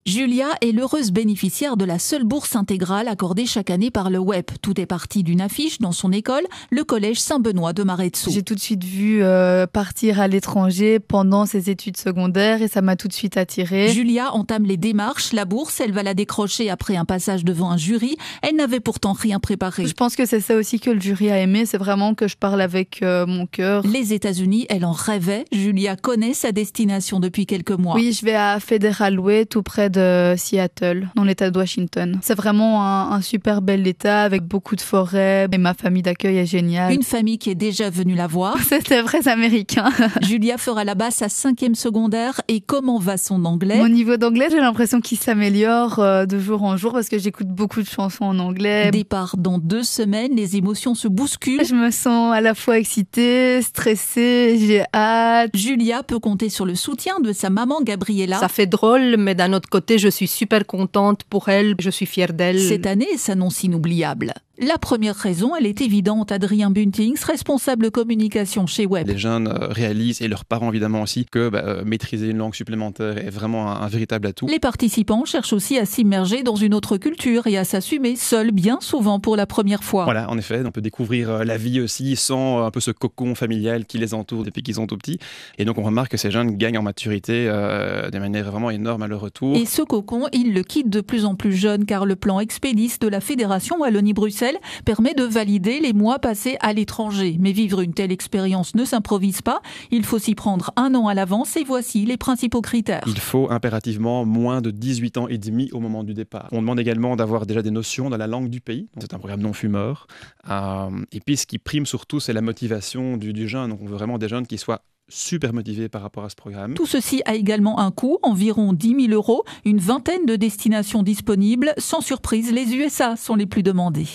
Julia est l'heureuse bénéficiaire de la seule bourse intégrale accordée chaque année par le WEP. Tout est parti d'une affiche dans son école, le collège Saint-Benoît de Maretsu. J'ai tout de suite vu partir à l'étranger pendant ses études secondaires et ça m'a tout de suite attirée. Julia entame les démarches. La bourse, elle va la décrocher après un passage devant un jury. Elle n'avait pourtant rien préparé. Je pense que c'est ça aussi que le jury a aimé, c'est vraiment que je parle avec mon cœur. Les États-Unis, elle en rêvait. Julia connaît sa destination depuis quelques mois. Oui, je vais à Federal Way, tout près de Seattle, dans l'état de Washington. C'est vraiment un super bel état avec beaucoup de forêts et ma famille d'accueil est géniale. Une famille qui est déjà venue la voir. C'était vrais Américains. Julia fera là-bas sa 5e secondaire. Et comment va son anglais? Mon niveau d'anglais, j'ai l'impression qu'il s'améliore de jour en jour parce que j'écoute beaucoup de chansons en anglais. Départ dans 2 semaines, les émotions se bousculent. Je me sens à la fois excitée, stressée, j'ai hâte. Julia peut compter sur le soutien de sa maman Gabriella. Ça fait drôle, mais d'un autre côté, je suis super contente pour elle. Je suis fière d'elle. Cette année s'annonce inoubliable. La première raison, elle est évidente. Adrien Buntings, responsable communication chez WEP. Les jeunes réalisent, et leurs parents évidemment aussi, que maîtriser une langue supplémentaire est vraiment un véritable atout. Les participants cherchent aussi à s'immerger dans une autre culture et à s'assumer seuls, bien souvent pour la première fois. Voilà, en effet, on peut découvrir la vie aussi sans un peu ce cocon familial qui les entoure depuis qu'ils sont tout petits. Et donc on remarque que ces jeunes gagnent en maturité de manière vraiment énorme à leur retour. Et ce cocon, ils le quittent de plus en plus jeunes car le plan Expédis de la Fédération Wallonie-Bruxelles permet de valider les mois passés à l'étranger. Mais vivre une telle expérience ne s'improvise pas. Il faut s'y prendre 1 an à l'avance et voici les principaux critères. Il faut impérativement moins de 18 ans et demi au moment du départ. On demande également d'avoir déjà des notions dans la langue du pays. C'est un programme non fumeur. Et puis ce qui prime surtout, c'est la motivation du jeune. Donc on veut vraiment des jeunes qui soient super motivés par rapport à ce programme. Tout ceci a également un coût, environ 10 000 €, une vingtaine de destinations disponibles. Sans surprise, les USA sont les plus demandés.